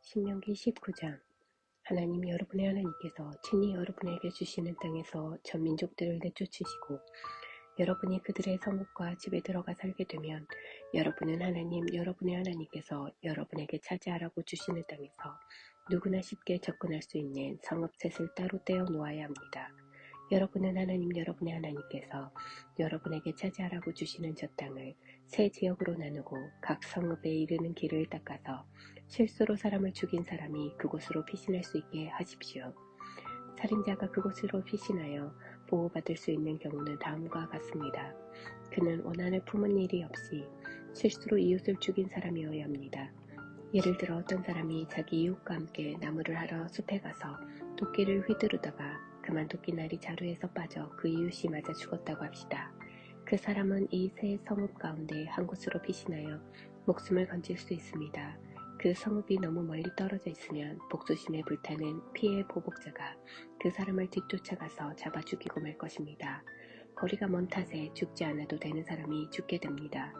신명기 19장. 하나님 여러분의 하나님께서 친히 여러분에게 주시는 땅에서 전 민족들을 내쫓으시고 여러분이 그들의 성읍과 집에 들어가 살게 되면 여러분은 하나님 여러분의 하나님께서 여러분에게 차지하라고 주시는 땅에서 누구나 쉽게 접근할 수 있는 성읍 셋을 따로 떼어 놓아야 합니다. 여러분은 하나님 여러분의 하나님께서 여러분에게 차지하라고 주시는 저 땅을 세 지역으로 나누고 각 성읍에 이르는 길을 닦아서 실수로 사람을 죽인 사람이 그곳으로 피신할 수 있게 하십시오. 살인자가 그곳으로 피신하여 보호받을 수 있는 경우는 다음과 같습니다. 그는 원한을 품은 일이 없이 실수로 이웃을 죽인 사람이어야 합니다. 예를 들어 어떤 사람이 자기 이웃과 함께 나무를 하러 숲에 가서 도끼를 휘두르다가 그만 도끼날이 자루에서 빠져 그 이웃이 맞아 죽었다고 합시다. 그 사람은 이 세 성읍 가운데 한 곳으로 피신하여 목숨을 건질 수 있습니다. 그 성읍이 너무 멀리 떨어져 있으면 복수심에 불타는 피해 보복자가 그 사람을 뒤쫓아가서 잡아 죽이고 말 것입니다. 거리가 먼 탓에 죽지 않아도 되는 사람이 죽게 됩니다.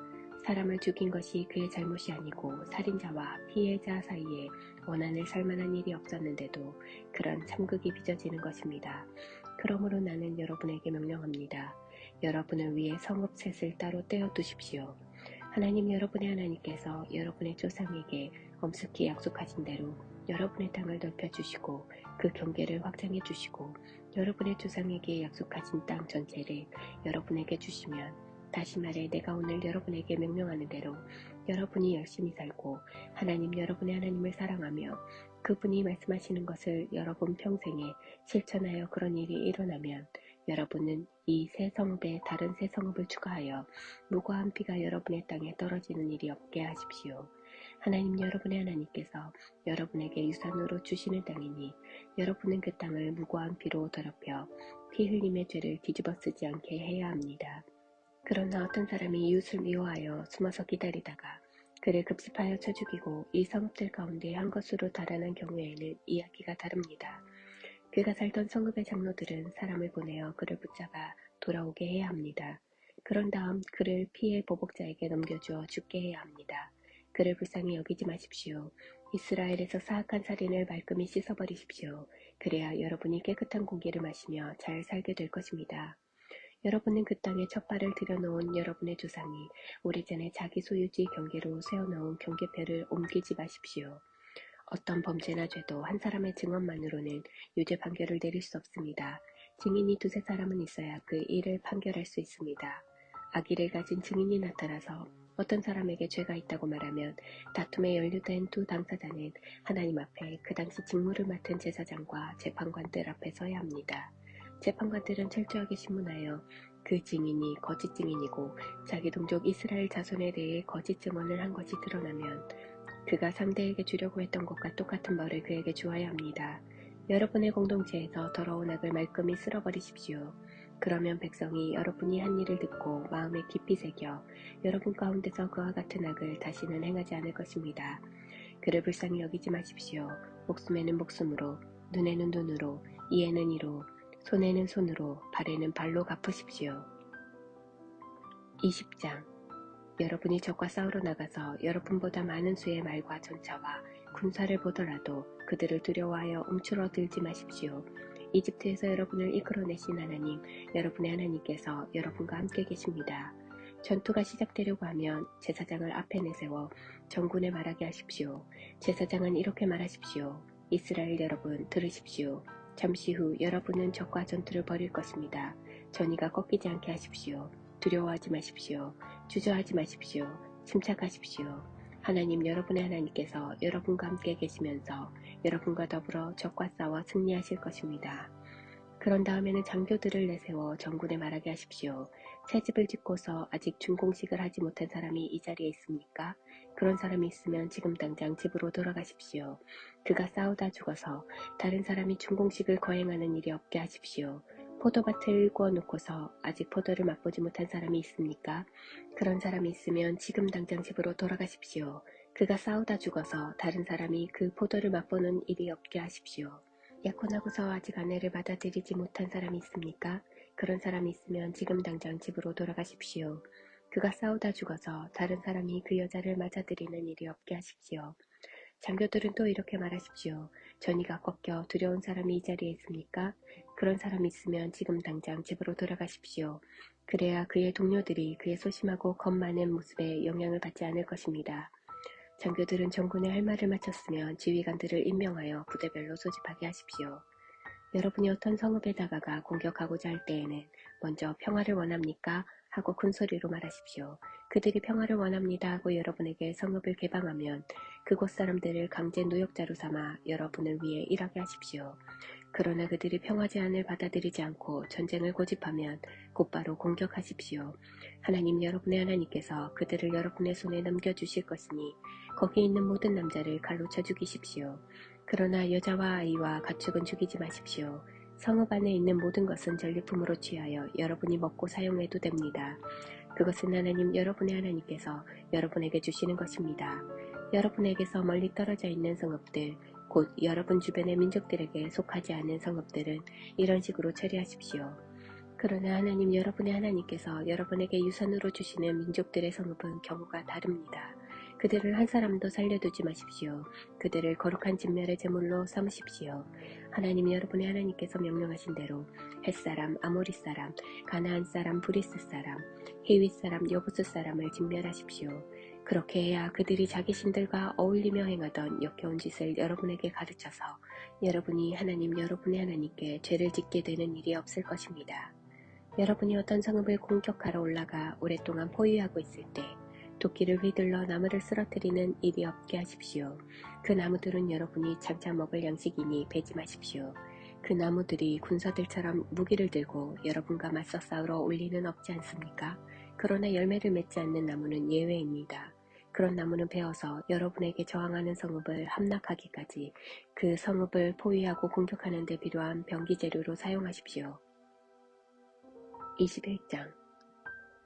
사람을 죽인 것이 그의 잘못이 아니고 살인자와 피해자 사이에 원한을 살만한 일이 없었는데도 그런 참극이 빚어지는 것입니다. 그러므로 나는 여러분에게 명령합니다. 여러분을 위해 성읍 셋을 따로 떼어 두십시오. 하나님 여러분의 하나님께서 여러분의 조상에게 엄숙히 약속하신 대로 여러분의 땅을 넓혀주시고 그 경계를 확장해 주시고 여러분의 조상에게 약속하신 땅 전체를 여러분에게 주시면, 다시 말해 내가 오늘 여러분에게 명령하는 대로 여러분이 열심히 살고 하나님 여러분의 하나님을 사랑하며 그분이 말씀하시는 것을 여러분 평생에 실천하여 그런 일이 일어나면 여러분은 이 새 성읍에 다른 새 성읍을 추가하여 무고한 피가 여러분의 땅에 떨어지는 일이 없게 하십시오. 하나님 여러분의 하나님께서 여러분에게 유산으로 주시는 땅이니 여러분은 그 땅을 무고한 피로 더럽혀 피 흘림의 죄를 뒤집어 쓰지 않게 해야 합니다. 그러나 어떤 사람이 이웃을 미워하여 숨어서 기다리다가 그를 급습하여 쳐 죽이고 이 성읍들 가운데 한 것으로 달아난 경우에는 이야기가 다릅니다. 그가 살던 성읍의 장로들은 사람을 보내어 그를 붙잡아 돌아오게 해야 합니다. 그런 다음 그를 피해 보복자에게 넘겨주어 죽게 해야 합니다. 그를 불쌍히 여기지 마십시오. 이스라엘에서 사악한 살인을 말끔히 씻어버리십시오. 그래야 여러분이 깨끗한 공기를 마시며 잘 살게 될 것입니다. 여러분은 그 땅에 첫 발을 들여놓은 여러분의 조상이 오래전에 자기 소유지 경계로 세워놓은 경계표를 옮기지 마십시오. 어떤 범죄나 죄도 한 사람의 증언만으로는 유죄 판결을 내릴 수 없습니다. 증인이 두세 사람은 있어야 그 일을 판결할 수 있습니다. 악의를 가진 증인이 나타나서 어떤 사람에게 죄가 있다고 말하면 다툼에 연루된 두 당사자는 하나님 앞에 그 당시 직무를 맡은 제사장과 재판관들 앞에 서야 합니다. 재판관들은 철저하게 신문하여 그 증인이 거짓 증인이고 자기 동족 이스라엘 자손에 대해 거짓 증언을 한 것이 드러나면 그가 상대에게 주려고 했던 것과 똑같은 벌을 그에게 주어야 합니다. 여러분의 공동체에서 더러운 악을 말끔히 쓸어버리십시오. 그러면 백성이 여러분이 한 일을 듣고 마음에 깊이 새겨 여러분 가운데서 그와 같은 악을 다시는 행하지 않을 것입니다. 그를 불쌍히 여기지 마십시오. 목숨에는 목숨으로, 눈에는 눈으로, 이에는 이로, 손에는 손으로, 발에는 발로 갚으십시오. 20장. 여러분이 적과 싸우러 나가서 여러분보다 많은 수의 말과 전차와 군사를 보더라도 그들을 두려워하여 움츠러들지 마십시오. 이집트에서 여러분을 이끌어내신 하나님, 여러분의 하나님께서 여러분과 함께 계십니다. 전투가 시작되려고 하면 제사장을 앞에 내세워 전군에 말하게 하십시오. 제사장은 이렇게 말하십시오. 이스라엘 여러분 들으십시오. 잠시 후 여러분은 적과 전투를 벌일 것입니다. 전의가 꺾이지 않게 하십시오. 두려워하지 마십시오. 주저하지 마십시오. 침착하십시오. 하나님 여러분의 하나님께서 여러분과 함께 계시면서 여러분과 더불어 적과 싸워 승리하실 것입니다. 그런 다음에는 장교들을 내세워 전군에 말하게 하십시오. 새 집을 짓고서 아직 준공식을 하지 못한 사람이 이 자리에 있습니까? 그런 사람이 있으면 지금 당장 집으로 돌아가십시오. 그가 싸우다 죽어서 다른 사람이 준공식을 거행하는 일이 없게 하십시오. 포도밭을 구워놓고서 아직 포도를 맛보지 못한 사람이 있습니까? 그런 사람이 있으면 지금 당장 집으로 돌아가십시오. 그가 싸우다 죽어서 다른 사람이 그 포도를 맛보는 일이 없게 하십시오. 약혼하고서 아직 아내를 받아들이지 못한 사람이 있습니까? 그런 사람이 있으면 지금 당장 집으로 돌아가십시오. 그가 싸우다 죽어서 다른 사람이 그 여자를 맞아들이는 일이 없게 하십시오. 장교들은 또 이렇게 말하십시오. 전이가 꺾여 두려운 사람이 이 자리에 있습니까? 그런 사람이 있으면 지금 당장 집으로 돌아가십시오. 그래야 그의 동료들이 그의 소심하고 겁 많은 모습에 영향을 받지 않을 것입니다. 장교들은 전군의 할 말을 마쳤으면 지휘관들을 임명하여 부대별로 소집하게 하십시오. 여러분이 어떤 성읍에 다가가 공격하고자 할 때에는 먼저 평화를 원합니까? 하고 큰 소리로 말하십시오. 그들이 평화를 원합니다 하고 여러분에게 성읍을 개방하면 그곳 사람들을 강제 노역자로 삼아 여러분을 위해 일하게 하십시오. 그러나 그들이 평화 제안을 받아들이지 않고 전쟁을 고집하면 곧바로 공격하십시오. 하나님 여러분의 하나님께서 그들을 여러분의 손에 넘겨주실 것이니 거기 있는 모든 남자를 칼로 쳐 죽이십시오. 그러나 여자와 아이와 가축은 죽이지 마십시오. 성읍 안에 있는 모든 것은 전리품으로 취하여 여러분이 먹고 사용해도 됩니다. 그것은 하나님 여러분의 하나님께서 여러분에게 주시는 것입니다. 여러분에게서 멀리 떨어져 있는 성읍들, 곧 여러분 주변의 민족들에게 속하지 않은 성읍들은 이런 식으로 처리하십시오. 그러나 하나님 여러분의 하나님께서 여러분에게 유산으로 주시는 민족들의 성읍은 경우가 다릅니다. 그들을 한 사람도 살려두지 마십시오. 그들을 거룩한 진멸의 제물로 삼으십시오. 하나님 여러분의 하나님께서 명령하신 대로 헷사람, 아모리 사람, 가나안 사람, 브리스 사람, 히윗 사람, 여부스 사람을 진멸하십시오. 그렇게 해야 그들이 자기 신들과 어울리며 행하던 역겨운 짓을 여러분에게 가르쳐서 여러분이 하나님 여러분의 하나님께 죄를 짓게 되는 일이 없을 것입니다. 여러분이 어떤 성읍을 공격하러 올라가 오랫동안 포위하고 있을 때 도끼를 휘둘러 나무를 쓰러뜨리는 일이 없게 하십시오. 그 나무들은 여러분이 장차 먹을 양식이니 베지 마십시오. 그 나무들이 군사들처럼 무기를 들고 여러분과 맞서 싸우러 올 리는 없지 않습니까? 그러나 열매를 맺지 않는 나무는 예외입니다. 그런 나무는 베어서 여러분에게 저항하는 성읍을 함락하기까지 그 성읍을 포위하고 공격하는 데 필요한 병기재료로 사용하십시오. 21장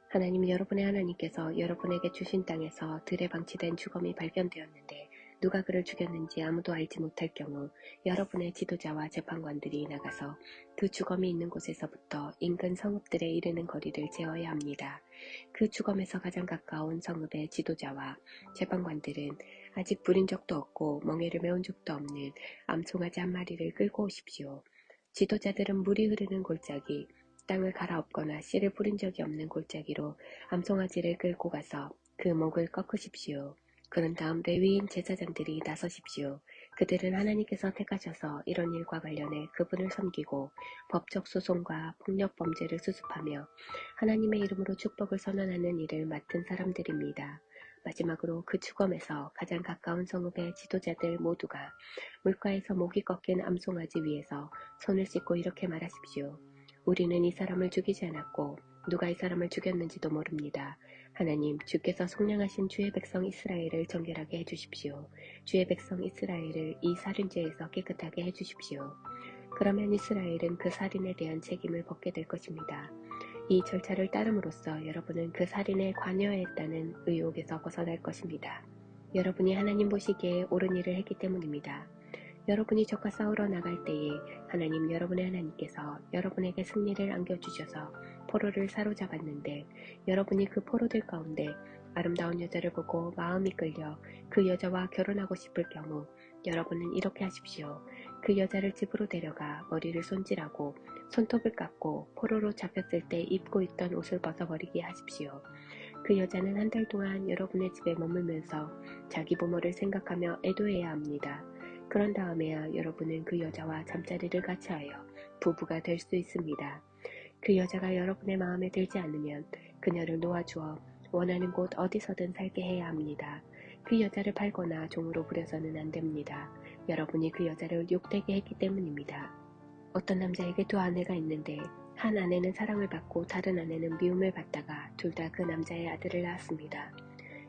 하나님 여러분의 하나님께서 여러분에게 주신 땅에서 들에 방치된 주검이 발견되었는데 누가 그를 죽였는지 아무도 알지 못할 경우 여러분의 지도자와 재판관들이 나가서 그 주검이 있는 곳에서부터 인근 성읍들에 이르는 거리를 재어야 합니다. 그 주검에서 가장 가까운 성읍의 지도자와 재판관들은 아직 부린 적도 없고 멍에를 메운 적도 없는 암송아지 한 마리를 끌고 오십시오. 지도자들은 물이 흐르는 골짜기 땅을 갈아엎거나 씨를 뿌린 적이 없는 골짜기로 암송아지를 끌고 가서 그 목을 꺾으십시오. 그런 다음 레위인 제사장들이 나서십시오. 그들은 하나님께서 택하셔서 이런 일과 관련해 그분을 섬기고 법적 소송과 폭력 범죄를 수습하며 하나님의 이름으로 축복을 선언하는 일을 맡은 사람들입니다. 마지막으로 그 주검에서 가장 가까운 성읍의 지도자들 모두가 물가에서 목이 꺾인 암송아지 위에서 손을 씻고 이렇게 말하십시오. 우리는 이 사람을 죽이지 않았고 누가 이 사람을 죽였는지도 모릅니다. 하나님, 주께서 속량하신 주의 백성 이스라엘을 정결하게 해주십시오. 주의 백성 이스라엘을 이 살인죄에서 깨끗하게 해주십시오. 그러면 이스라엘은 그 살인에 대한 책임을 벗게 될 것입니다. 이 절차를 따름으로써 여러분은 그 살인에 관여했다는 의혹에서 벗어날 것입니다. 여러분이 하나님 보시기에 옳은 일을 했기 때문입니다. 여러분이 적과 싸우러 나갈 때에 하나님 여러분의 하나님께서 여러분에게 승리를 안겨주셔서 포로를 사로잡았는데 여러분이 그 포로들 가운데 아름다운 여자를 보고 마음이 끌려 그 여자와 결혼하고 싶을 경우 여러분은 이렇게 하십시오. 그 여자를 집으로 데려가 머리를 손질하고 손톱을 깎고 포로로 잡혔을 때 입고 있던 옷을 벗어버리게 하십시오. 그 여자는 한 달 동안 여러분의 집에 머물면서 자기 부모를 생각하며 애도해야 합니다. 그런 다음에야 여러분은 그 여자와 잠자리를 같이 하여 부부가 될 수 있습니다. 그 여자가 여러분의 마음에 들지 않으면 그녀를 놓아주어 원하는 곳 어디서든 살게 해야 합니다. 그 여자를 팔거나 종으로 부려서는 안 됩니다. 여러분이 그 여자를 욕되게 했기 때문입니다. 어떤 남자에게 두 아내가 있는데 한 아내는 사랑을 받고 다른 아내는 미움을 받다가 둘 다 그 남자의 아들을 낳았습니다.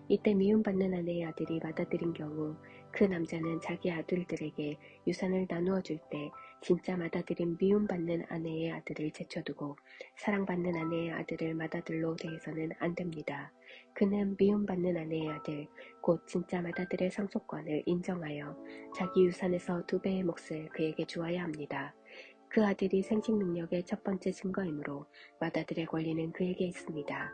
이때 미움받는 아내의 아들이 받아들인 경우 그 남자는 자기 아들들에게 유산을 나누어 줄 때 진짜 받아들인 미움받는 아내의 아들을 제쳐두고 사랑받는 아내의 아들을 맏아들로 대해서는 안 됩니다. 그는 미움받는 아내의 아들, 곧 진짜 맏아들의 상속권을 인정하여 자기 유산에서 2배의 몫을 그에게 주어야 합니다. 그 아들이 생식 능력의 첫 번째 증거이므로 맏아들의 권리는 그에게 있습니다.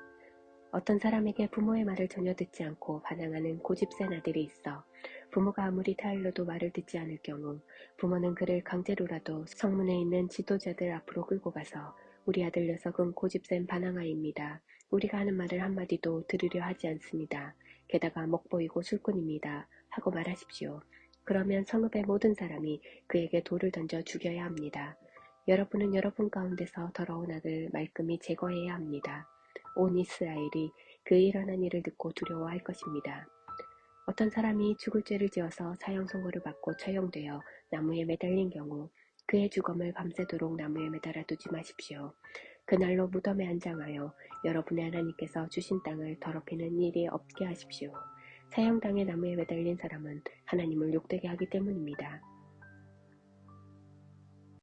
어떤 사람에게 부모의 말을 전혀 듣지 않고 반항하는 고집센 아들이 있어 부모가 아무리 타일러도 말을 듣지 않을 경우 부모는 그를 강제로라도 성문에 있는 지도자들 앞으로 끌고 가서 우리 아들 녀석은 고집센 반항아입니다. 우리가 하는 말을 한마디도 들으려 하지 않습니다. 게다가 먹보이고 술꾼입니다. 하고 말하십시오. 그러면 성읍의 모든 사람이 그에게 돌을 던져 죽여야 합니다. 여러분은 여러분 가운데서 더러운 악을 말끔히 제거해야 합니다. 온 이스라엘이 그의 일어난 일을 듣고 두려워할 것입니다. 어떤 사람이 죽을 죄를 지어서 사형 선고를 받고 처형되어 나무에 매달린 경우 그의 주검을 밤새도록 나무에 매달아 두지 마십시오. 그날로 무덤에 안장하여 여러분의 하나님께서 주신 땅을 더럽히는 일이 없게 하십시오. 사형당해 나무에 매달린 사람은 하나님을 욕되게 하기 때문입니다.